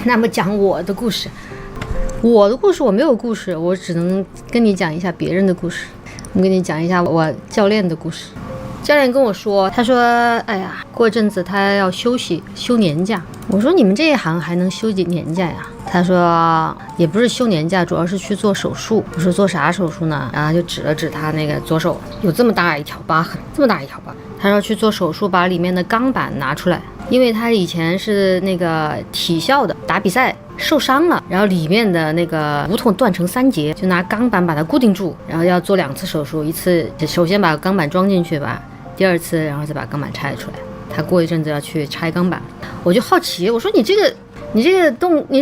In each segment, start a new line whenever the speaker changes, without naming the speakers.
那么讲我的故事，我没有故事，我只能跟你讲一下别人的故事。我跟你讲一下我教练的故事。教练跟我说，他说哎呀，过阵子他要休息休年假。我说你们这一行还能休几年假呀？他说也不是休年假，主要是去做手术。我说做啥手术呢？然后就指了指他那个左手有这么大一条疤痕，这么大一条疤。他说去做手术把里面的钢板拿出来，因为他以前是那个体校的，打比赛受伤了，然后里面的那个骨头断成3节，就拿钢板把它固定住，然后要做2次手术，一次首先把钢板装进去吧，第2次然后再把钢板拆出来。他过一阵子要去拆钢板，我就好奇，我说你这个你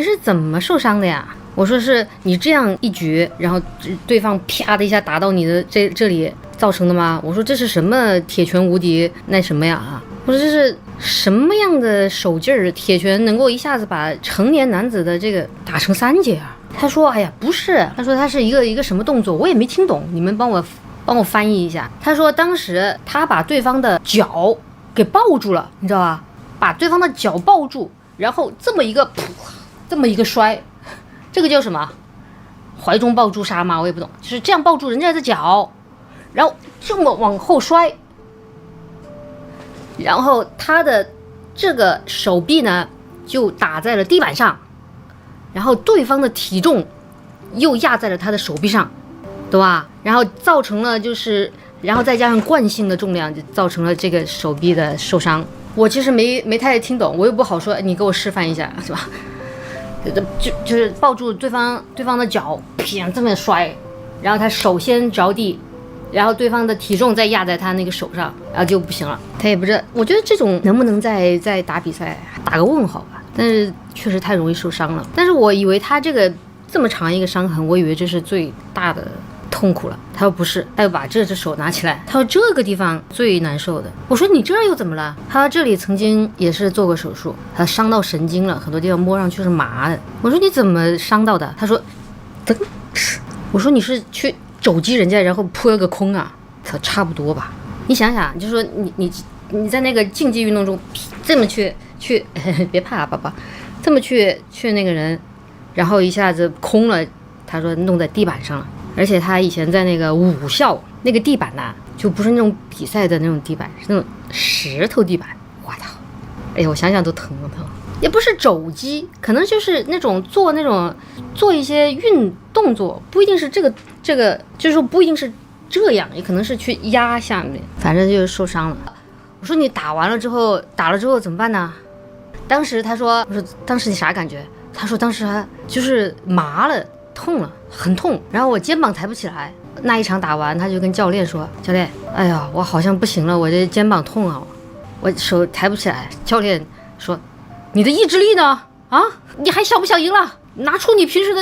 是怎么受伤的呀？我说是你这样一举，然后对方啪的一下打到你的这里造成的吗？我说这是什么铁拳无敌那什么呀啊？我说这是什么样的手劲儿，铁拳能够一下子把成年男子的这个打成3节啊？他说哎呀不是，他说他是一个什么动作，我也没听懂，你们帮我翻译一下。他说当时他把对方的脚给抱住了，你知道吧？把对方的脚抱住，然后这么一个摔，这个叫什么？怀中抱朱砂吗？我也不懂，就是这样抱住人家的脚，然后这么往后摔，然后他的这个手臂呢就打在了地板上，然后对方的体重又压在了他的手臂上，对吧？然后造成了然后再加上惯性的重量，就造成了这个手臂的受伤。我其实没太听懂，我又不好说，你给我示范一下，是吧？就是抱住对方的脚，啪这么摔，然后他手先着地，然后对方的体重再压在他那个手上，然后就不行了。他也不知道，我觉得这种能不能再打比赛打个问号吧。但是确实太容易受伤了。但是我以为他这么长一个伤痕，我以为这是最大的痛苦了。他说不是，他又把这只手拿起来，他说这个地方最难受的。我说你这又怎么了？他说这里曾经也是做过手术，他伤到神经了，很多地方摸上去是麻的。我说你怎么伤到的？他说噔，我说你是去肘击人家然后扑个空啊？他说差不多吧。你想想，就说你在那个竞技运动中这么去别怕啊宝宝，这么去那个人，然后一下子空了，他说弄在地板上了。而且他以前在那个武校那个地板呐，就不是那种比赛的那种地板，是那种石头地板。我操！哎呀，我想想都疼。也不是肘击，可能就是那种做一些运动作，不一定是这个，就是说不一定是这样，也可能是去压下面，反正就是受伤了。我说你打了之后怎么办呢？当时他说，我说当时你啥感觉？他说当时还就是麻了。痛了，很痛，然后我肩膀抬不起来。那一场打完，他就跟教练说：“教练，哎呀，我好像不行了，我这肩膀痛啊，我手抬不起来。”教练说：“你的意志力呢？啊，你还想不想赢了？拿出你平时的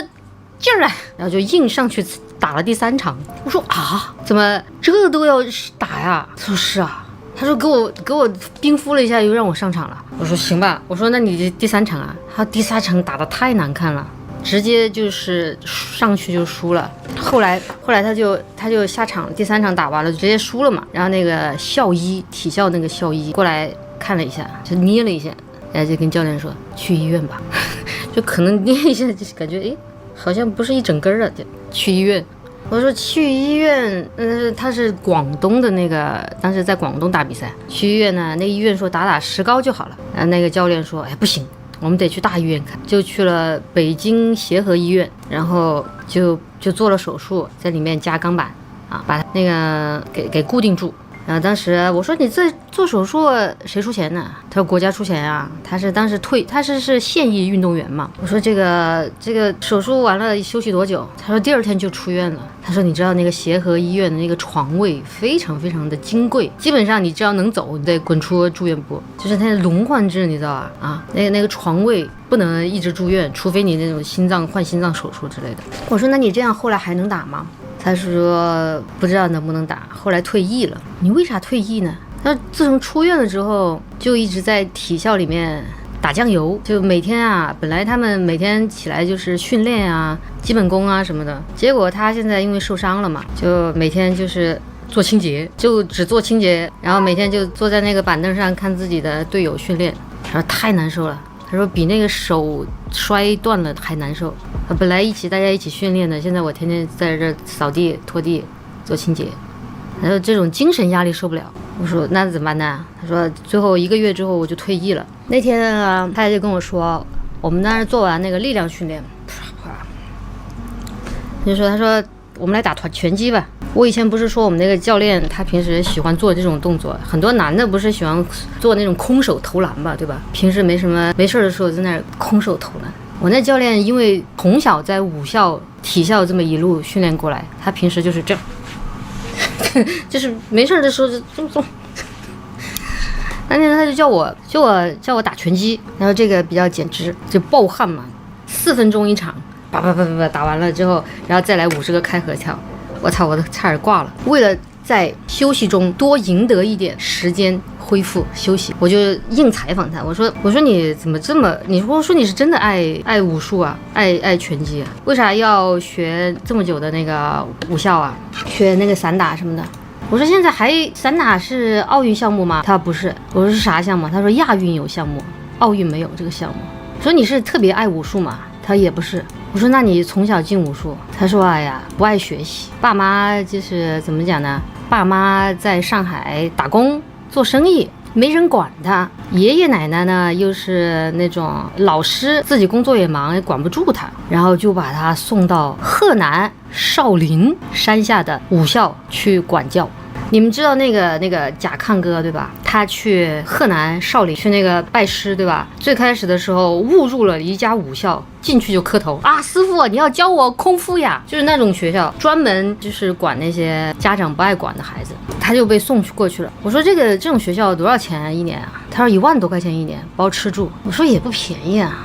劲儿来。”然后就硬上去打了第3场。我说啊，怎么这都要打呀？他说是啊。他说给我冰敷了一下，又让我上场了。我说行吧。我说那你第3场啊？他第3场打得太难看了。直接就是上去就输了，后来他就下场，第3场打完了直接输了嘛。然后那个体校那个校医过来看了一下，就捏了一下，然后就跟教练说去医院吧，就可能捏一下就感觉好像不是一整根了，就去医院。我说去医院，他是广东的那个，当时在广东打比赛，去医院呢，那医院说打石膏就好了。然后那个教练说，哎不行。我们得去大医院看，就去了北京协和医院，然后就做了手术，在里面加钢板啊，把那个给固定住。然后当时我说你这做手术谁出钱呢？他说国家出钱啊，他是当时他是现役运动员嘛。我说这个手术完了休息多久？他说第2天就出院了。他说你知道那个协和医院的那个床位非常非常的金贵，基本上你只要能走，你得滚出住院部，就是他的轮换制，你知道吧？啊，那个床位不能一直住院，除非你那种换心脏手术之类的。我说那你这样后来还能打吗？他说不知道能不能打，后来退役了。你为啥退役呢？他自从出院了之后，就一直在体校里面打酱油，就每天啊，本来他们每天起来就是训练啊、基本功啊什么的，结果他现在因为受伤了嘛，就每天就是做清洁，就只做清洁，然后每天就坐在那个板凳上看自己的队友训练，他说太难受了。他说比那个手摔断了还难受。本来大家一起训练的，现在我天天在这扫地、拖地、做清洁，他说这种精神压力受不了。我说那怎么办呢？他说最后1个月之后我就退役了。那天啊，他就跟我说，我们那儿做完那个力量训练，他说我们来打拳击吧。我以前不是说我们那个教练他平时喜欢做这种动作，很多男的不是喜欢做那种空手投篮吧，对吧？平时没事的时候在那儿空手投篮。我那教练因为从小在武校、体校这么一路训练过来，他平时就是这样，就是没事的时候就这么做。那天他就叫我打拳击，然后这个比较简直，就暴汗嘛，4分钟一场，叭打完了之后，然后再来50个开合跳。我操，我都差点挂了。为了在休息中多赢得一点时间恢复休息，我就硬采访他。我说你怎么这么？你说你是真的爱武术啊，爱拳击啊？为啥要学这么久的那个武校啊？学那个散打什么的？我说现在还散打是奥运项目吗？他不是。我说是啥项目？他说亚运有项目，奥运没有这个项目。我说你是特别爱武术吗？他也不是。我说那你从小进武术？他说哎呀不爱学习，爸妈就是怎么讲呢？爸妈在上海打工做生意，没人管他。爷爷奶奶呢又是那种老师，自己工作也忙，也管不住他，然后就把他送到河南少林山下的武校去管教。你们知道那个贾抗哥对吧？他去河南少林去那个拜师对吧？最开始的时候误入了一家武校，进去就磕头啊，师傅你要教我功夫呀，就是那种学校专门就是管那些家长不爱管的孩子，他就被送过去了。我说这种学校多少钱一年啊？他说1万多块钱一年，包吃住。我说也不便宜啊。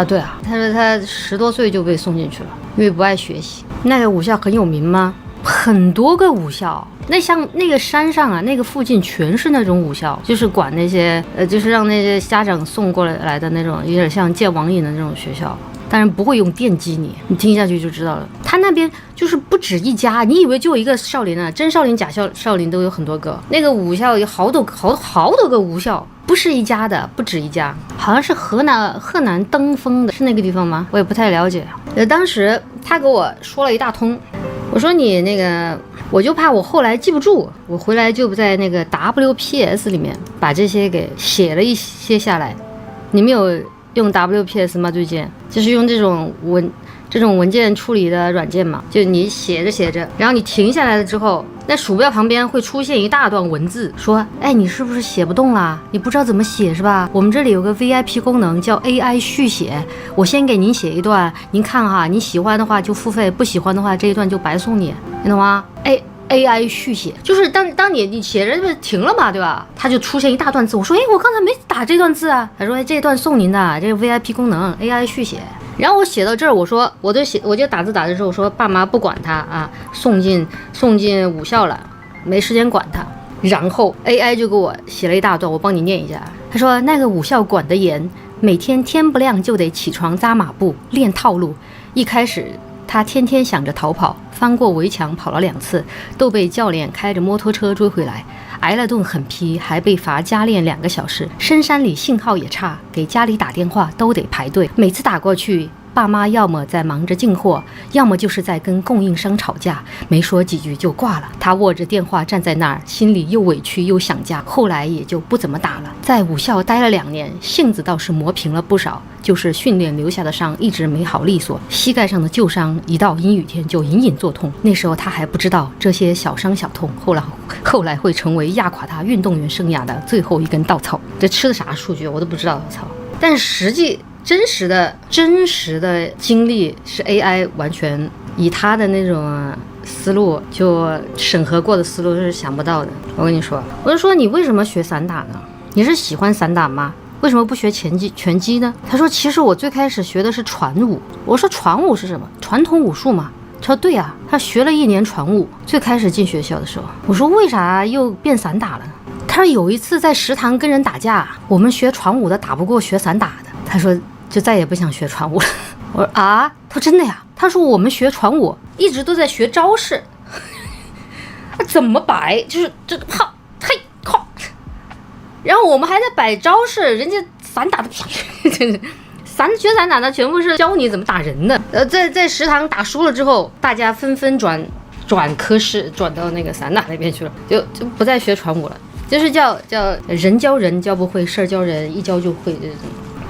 对啊，他说他10多岁就被送进去了，因为不爱学习。那个武校很有名吗？很多个武校，那像那个山上啊，那个附近全是那种武校，就是管那些就是让那些家长送过来的那种，有点像戒网瘾的那种学校。当然不会用电击你听下去就知道了。他那边就是不止一家，你以为就一个少林啊？真少林、假少林都有很多个。那个武校有好多个武校，不是一家的，不止一家。好像是河南登封的，是那个地方吗？我也不太了解。当时他给我说了一大通。我说你那个，我就怕我后来记不住，我回来就在那个 WPS 里面把这些给写了一些下来。你们有用 WPS 吗？最近就是用这种文件处理的软件嘛，就你写着，然后你停下来了之后，那鼠标旁边会出现一大段文字，说，哎，你是不是写不动啦？你不知道怎么写是吧？我们这里有个 VIP 功能叫 AI 续写，我先给您写一段，您看哈，你喜欢的话就付费，不喜欢的话这一段就白送你，你懂吗？AI 续写就是当你写着不停了嘛，对吧？它就出现一大段字。我说，哎，我刚才没打这段字啊。他说，哎，这一段送您的，这个 VIP 功能 AI 续写。然后我写到这儿，我说我就打字打的时候，我说爸妈不管他啊，送进武校了，没时间管他。然后 AI 就给我写了一大段，我帮你念一下。他说那个武校管得严，每天天不亮就得起床扎马步练套路。一开始他天天想着逃跑，翻过围墙跑了2次，都被教练开着摩托车追回来，挨了顿狠批，还被罚加练2个小时。深山里信号也差，给家里打电话都得排队，每次打过去，爸妈要么在忙着进货，要么就是在跟供应商吵架，没说几句就挂了。他握着电话站在那儿，心里又委屈又想家。后来也就不怎么打了，在武校待了2年，性子倒是磨平了不少，就是训练留下的伤一直没好利索，膝盖上的旧伤一到阴雨天就隐隐作痛。那时候他还不知道这些小伤小痛后来会成为压垮他运动员生涯的最后一根稻草。这吃的啥数据我都不知道，操！但是实际真实的经历是 AI 完全以他的那种思路，就审核过的思路是想不到的。我跟你说，我就说你为什么学散打呢？你是喜欢散打吗？为什么不学拳击呢？他说其实我最开始学的是传武。我说传武是什么？传统武术嘛。他说对啊，他学了1年传武，最开始进学校的时候。我说为啥又变散打了呢？他说有一次在食堂跟人打架，我们学传武的打不过学散打的，他说就再也不想学传武了。我说啊，他说真的呀。他说我们学传武一直都在学招式，怎么摆，就是这好嘿靠，然后我们还在摆招式，人家散打的，决散打的全部是教你怎么打人的。在食堂打输了之后，大家纷纷转科室，转到那个散打那边去了，就不再学传武了，就是叫人教人教不会，事儿教人一教就会这种。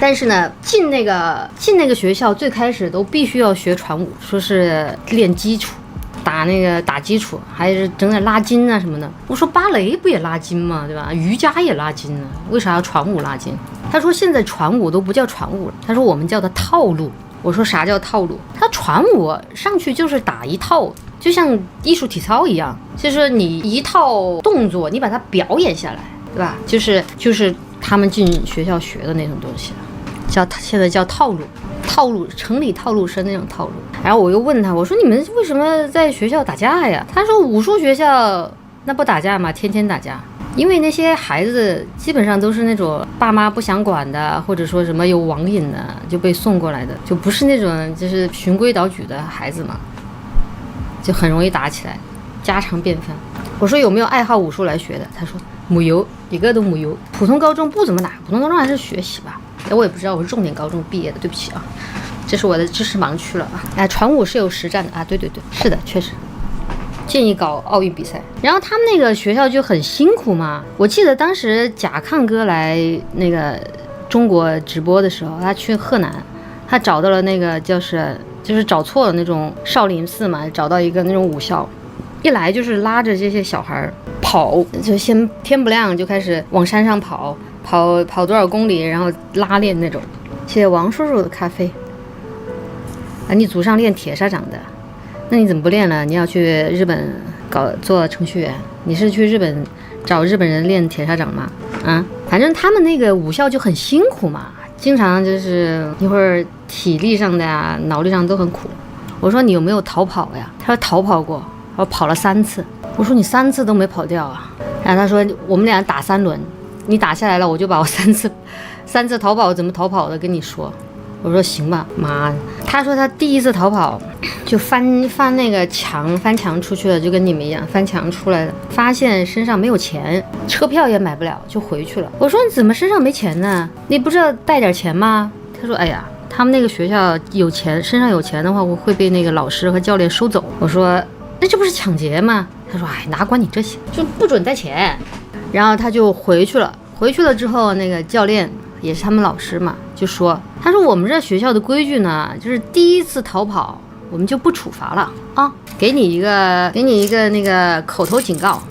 但是呢，进那个学校最开始都必须要学传武，说是练基础，打基础，还是整点拉筋啊什么的。我说芭蕾不也拉筋吗？对吧？瑜伽也拉筋啊，为啥要传武拉筋？他说现在传武都不叫传武了，他说我们叫它套路。我说啥叫套路？他传武上去就是打一套，就像艺术体操一样，就是你一套动作你把它表演下来，对吧？就是他们进学校学的那种东西。现在叫套路，城里套路深那种套路。然后我又问他，我说你们为什么在学校打架呀？他说武术学校那不打架吗？天天打架。因为那些孩子基本上都是那种爸妈不想管的，或者说什么有网瘾的就被送过来的，就不是那种就是循规蹈矩的孩子嘛，就很容易打起来，家常便饭。我说有没有爱好武术来学的？他说没有，一个都没有。普通高中不怎么打，普通高中还是学习吧。我也不知道，我是重点高中毕业的，对不起啊，这是我的知识盲区了啊。传武是有实战的啊，对，是的，确实。建议搞奥运比赛。然后他们那个学校就很辛苦嘛，我记得当时甲亢哥来那个中国直播的时候，他去河南，他找到了那个就是找错了那种少林寺嘛，找到一个那种武校，一来就是拉着这些小孩跑，就先天不亮就开始往山上跑多少公里，然后拉练那种。谢谢王叔叔的咖啡啊，你祖上练铁砂掌的，那你怎么不练了？你要去日本做程序员？你是去日本找日本人练铁砂掌吗？啊，反正他们那个武校就很辛苦嘛，经常就是一会儿体力上的呀，脑力上都很苦。我说你有没有逃跑呀？他说逃跑过，我跑了3次。我说你3次都没跑掉啊？然后他说我们俩打3轮，你打下来了，我就把我3次逃跑怎么逃跑的跟你说。我说行吧，妈。他说他第一次逃跑就翻那个墙，翻墙出去了，就跟你们一样翻墙出来的，发现身上没有钱，车票也买不了，就回去了。我说你怎么身上没钱呢？你不知道带点钱吗？他说哎呀，他们那个学校有钱，身上有钱的话我会被那个老师和教练收走。我说那这不是抢劫吗？他说哎，哪管你这些，就不准带钱。然后他就回去了之后，那个教练也是他们老师嘛，就说他说我们这学校的规矩呢，就是第一次逃跑我们就不处罚了啊，给你一个那个口头警告，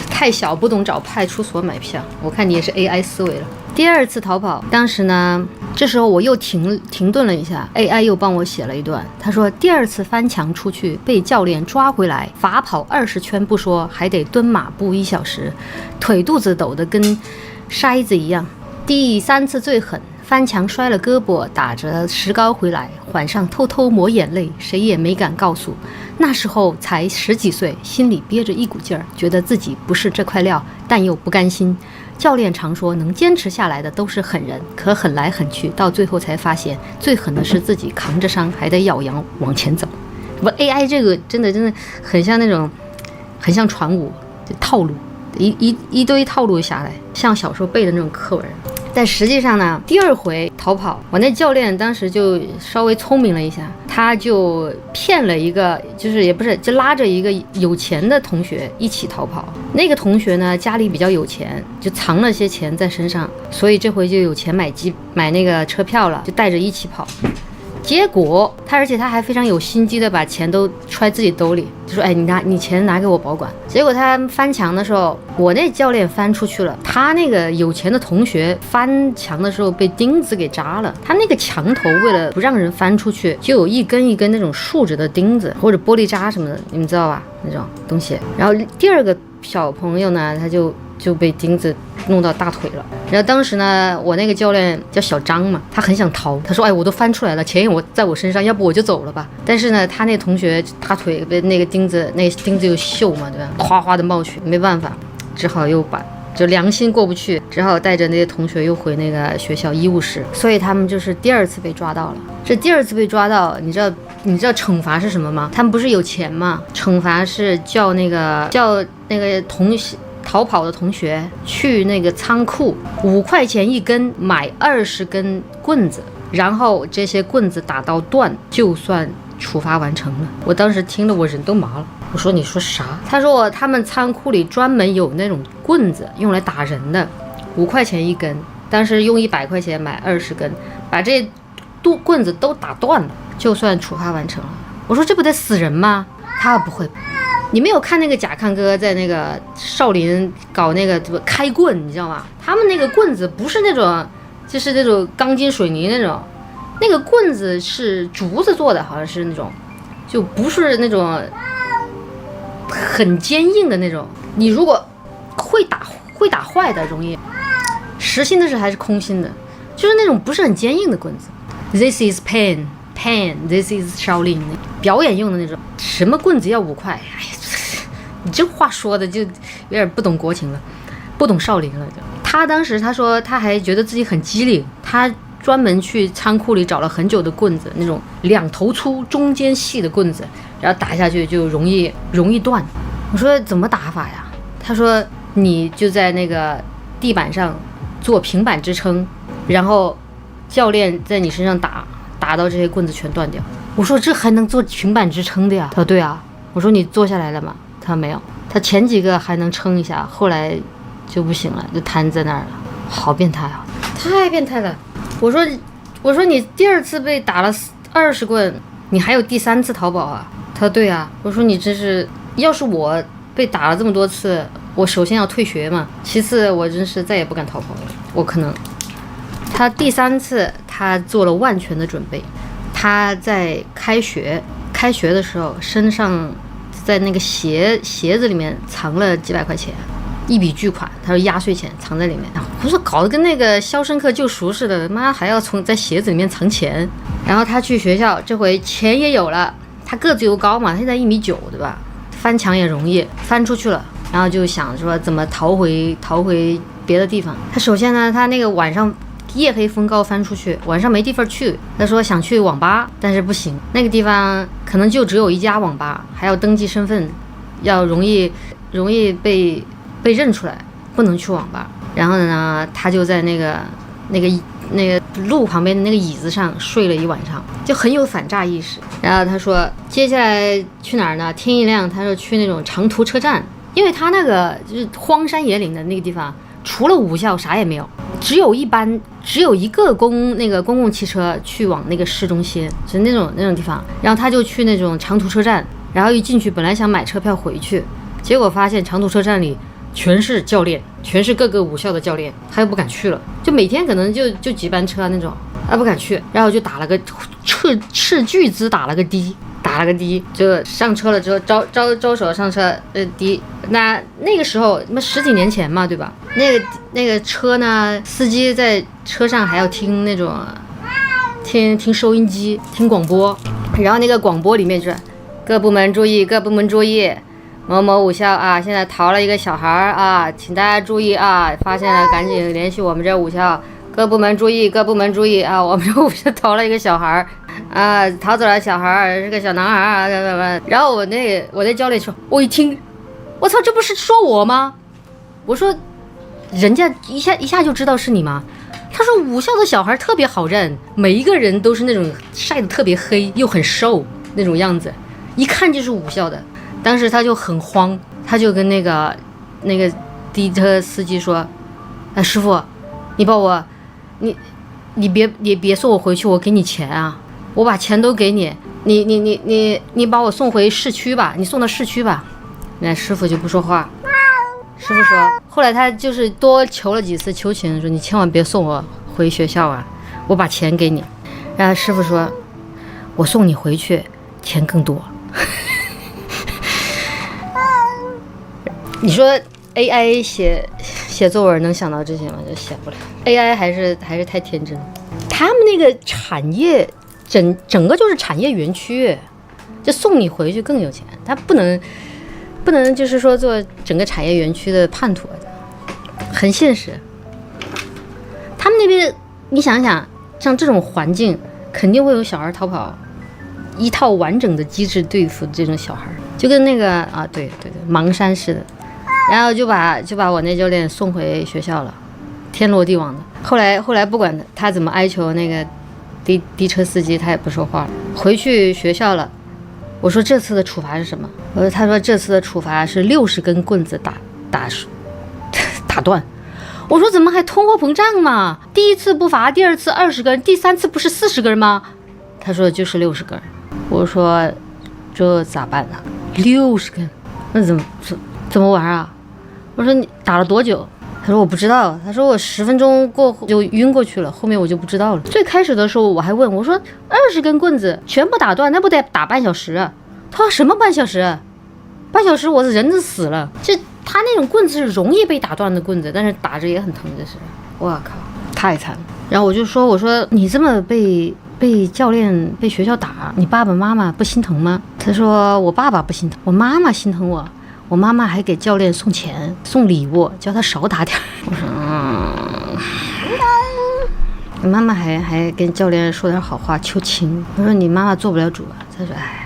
太小不懂找派出所买票，我看你也是 AI 思维了。第2次逃跑，当时呢，这时候我又停顿了一下， AI 又帮我写了一段，他说第2次翻墙出去被教练抓回来，罚跑20圈不说，还得蹲马步1小时，腿肚子抖得跟筛子一样。第3次最狠，翻墙摔了胳膊，打着石膏回来，晚上偷偷抹眼泪，谁也没敢告诉。那时候才10几岁，心里憋着一股劲儿，觉得自己不是这块料，但又不甘心。教练常说能坚持下来的都是狠人，可狠来狠去，到最后才发现最狠的是自己扛着伤还得咬牙往前走。不 AI 这个真的很像那种，很像传武套路，一堆套路下来，像小时候背的那种课文。但实际上呢，第2回逃跑，我那教练当时就稍微聪明了一下，他就骗了一个，就拉着一个有钱的同学一起逃跑。那个同学呢，家里比较有钱，就藏了些钱在身上，所以这回就有钱买那个车票了，就带着一起跑。结果而且他还非常有心机的把钱都揣自己兜里，就说哎，你钱拿给我保管。结果他翻墙的时候，我那教练翻出去了，他那个有钱的同学翻墙的时候被钉子给扎了。他那个墙头为了不让人翻出去，就有一根一根那种竖着的钉子或者玻璃渣什么的，你们知道吧？那种东西。然后第2个小朋友呢，他就被钉子弄到大腿了。然后当时呢，我那个教练叫小张嘛，他很想逃，他说哎，我都翻出来了，钱也在我身上，要不我就走了吧。但是呢，他那同学大腿被那个钉子又锈嘛，对吧，哗哗的冒血，没办法，只好就良心过不去，只好带着那些同学又回那个学校医务室。所以他们就是第2次被抓到了。这第2次被抓到，你知道惩罚是什么吗？他们不是有钱吗？惩罚是叫那个逃跑的同学去那个仓库，5块钱一根买20根棍子，然后这些棍子打到断，就算处罚完成了。我当时听得我人都麻了。我说你说啥？他说他们仓库里专门有那种棍子用来打人的，5块钱一根，当时用100块钱买20根，把这棍子都打断了，就算处罚完成了。我说这不得死人吗？他不会。你没有看那个贾康哥在那个少林搞那个开棍，你知道吗？他们那个棍子不是那种，就是那种钢筋水泥那种，那个棍子是竹子做的，好像是那种，就不是那种很坚硬的那种。你如果会打坏的容易，实心的是还是空心的，就是那种不是很坚硬的棍子。This is pain. This is Shaolin， 表演用的那种，什么棍子要5块？哎呀，你这话说的就有点不懂国情了，不懂少林了。他当时他说他还觉得自己很机灵，他专门去仓库里找了很久的棍子，那种2头粗中间细的棍子，然后打下去就容易断。我说怎么打法呀？他说你就在那个地板上做平板支撑，然后教练在你身上打到这些棍子全断掉。我说这还能做平板支撑的呀？他说对啊。我说你坐下来了吗？他说没有，他前几个还能撑一下，后来就不行了，就瘫在那儿了。好变态啊，太变态了。我说你第2次被打了20棍，你还有第3次逃跑啊？他说对啊。我说你真是，要是我被打了这么多次，我首先要退学嘛，其次我真是再也不敢逃跑了。我可能他第3次他做了万全的准备，他在开学的时候身上在那个鞋子里面藏了几百块钱，一笔巨款，他说压岁钱藏在里面。我说搞得跟那个肖申克救赎似的，妈还要在鞋子里面藏钱。然后他去学校，这回钱也有了，他个子又高嘛，现在1.9米，对吧？翻墙也容易，翻出去了。然后就想说怎么逃回别的地方。他首先呢，他那个晚上夜黑风高翻出去，晚上没地方去。他说想去网吧，但是不行，那个地方可能就只有1家网吧，还要登记身份，要容易被认出来，不能去网吧。然后呢，他就在那个路旁边的那个椅子上睡了一晚上，就很有反诈意识。然后他说接下来去哪儿呢？天一亮，他说去那种长途车站，因为他那个就是荒山野岭的那个地方，除了武校啥也没有，只有一个公共汽车去往那个市中心，是那种地方。然后他就去那种长途车站，然后一进去本来想买车票回去，结果发现长途车站里全是教练，全是各个武校的教练，他又不敢去了，就每天可能就几班车那种，不敢去。然后就打了个斥巨资打了个的，就上车了之后招手上车，那个时候10几年前嘛，对吧？那个车呢，司机在车上还要听那种听收音机，听广播，然后那个广播里面就是各部门注意，某某武校啊，现在逃了一个小孩啊，请大家注意啊，发现了赶紧联系我们这武校，各部门注意啊，我们这武校逃了一个小孩啊，逃走了小孩，是个小男孩啊。然后我那教练说，我一听，我操，这不是说我吗？我说人家一下就知道是你吗？他说武校的小孩特别好认，每一个人都是那种晒得特别黑又很瘦那种样子，一看就是武校的。当时他就很慌，他就跟那个的车司机说，师傅，你把我你别送我回去，我给你钱啊，我把钱都给你，你把我送回市区吧，你送到市区吧。那师傅就不说话。师傅说，后来他就是多求了几次求情，说你千万别送我回学校啊，我把钱给你。然后师傅说，我送你回去钱更多。你说 AI 写作文能想到这些吗？就写不了。AI 还是太天真。他们那个产业整个就是产业园区，就送你回去更有钱。他不能就是说做整个产业园区的叛徒，很现实。他们那边你想想，像这种环境肯定会有小孩逃跑，一套完整的机制对付这种小孩，就跟那个对，邙山似的。然后就把我那教练送回学校了，天罗地网的。后来不管他怎么哀求那个的车司机，他也不说话了。回去学校了，我说这次的处罚是什么？他说这次的处罚是60根棍子打断。我说怎么还通货膨胀嘛？第一次不罚，第二次20根，第三次不是40根吗？他说就是60根。我说这咋办呢？60根，那怎么玩啊？我说你打了多久？他说我不知道。他说我10分钟过后就晕过去了，后面我就不知道了。最开始的时候我还问我说20根棍子全部打断，那不得打半小时啊？他说什么半小时啊？半小时我人都死了。他那种棍子是容易被打断的棍子，但是打着也很疼，这是。我靠，太惨了。然后我说你这么被教练被学校打，你爸爸妈妈不心疼吗？他说我爸爸不心疼，我妈妈心疼我。我妈妈还给教练送钱送礼物，叫他少打点。我说我妈妈还跟教练说点好话求情。我说你妈妈做不了主啊。他说哎。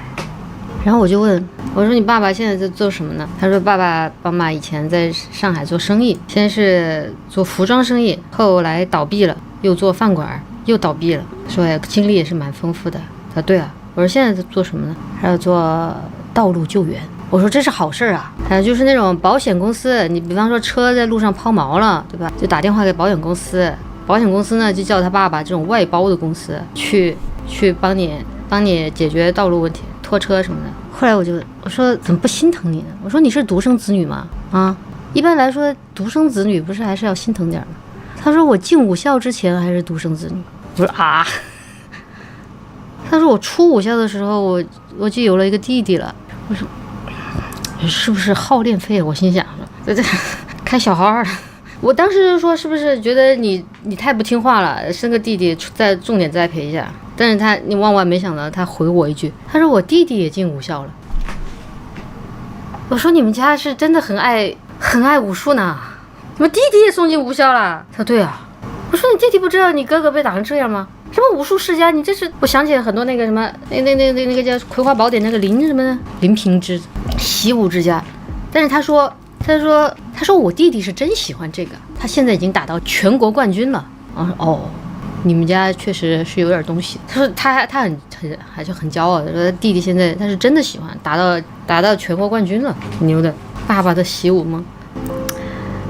然后我就问我说你爸爸现在在做什么呢？他说爸爸妈妈以前在上海做生意，先是做服装生意，后来倒闭了，又做饭馆，又倒闭了，说经历也是蛮丰富的。他说对啊。我说现在在做什么呢？还要做道路救援。我说这是好事啊，就是那种保险公司，你比方说车在路上抛锚了，对吧？就打电话给保险公司，保险公司呢就叫他爸爸这种外包的公司去帮你解决道路问题，拖车什么的。后来我说怎么不心疼你呢？我说你是独生子女吗？啊，一般来说独生子女不是还是要心疼点吗？他说我进武校之前还是独生子女。我说啊，他说我出武校的时候我就有了一个弟弟了。我说是不是耗练费？我心想说这开小号。我当时就说是不是觉得你太不听话了，生个弟弟再重点栽培一下。但是你万万没想到他回我一句，他说我弟弟也进武校了。我说你们家是真的很爱武术呢，怎么弟弟也送进武校了？他说对啊。我说你弟弟不知道你哥哥被打成这样吗？什么武术世家，你这是。我想起了很多那个什么那个叫《葵花宝典》那个林什么呢？林平之习武之家。但是他说我弟弟是真喜欢这个，他现在已经打到全国冠军了。我说哦，你们家确实是有点东西。他说他还是很骄傲的，说弟弟现在他是真的喜欢，打到全国冠军了，牛的。爸爸的习武吗？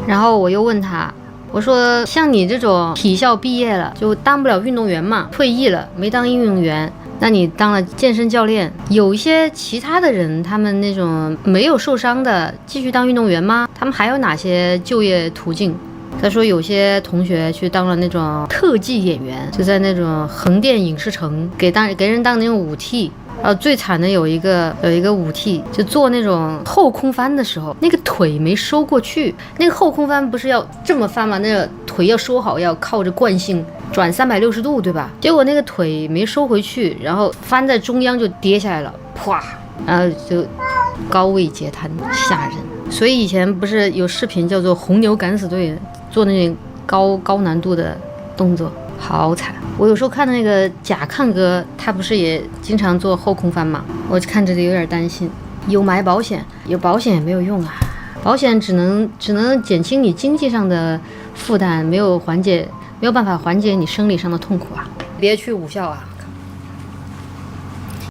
然后我又问他，我说像你这种体校毕业了就当不了运动员嘛，退役了没当运动员，那你当了健身教练，有一些其他的人他们那种没有受伤的继续当运动员吗？他们还有哪些就业途径？他说有些同学去当了那种特技演员，就在那种横店影视城给人当那种舞替。最惨的有一个舞替，就做那种后空翻的时候，那个腿没收过去。那个后空翻不是要这么翻吗？那个腿要收好，要靠着惯性转360度，对吧？结果那个腿没收回去，然后翻在中央就跌下来了，啪，然后就高位截瘫，吓人。所以以前不是有视频叫做红牛敢死队，做那种高难度的动作，好惨。我有时候看那个贾抗哥，他不是也经常做后空翻嘛，我看着有点担心。有买保险，有保险也没有用啊，保险只能减轻你经济上的负担，没有办法缓解你生理上的痛苦啊。别去武校啊。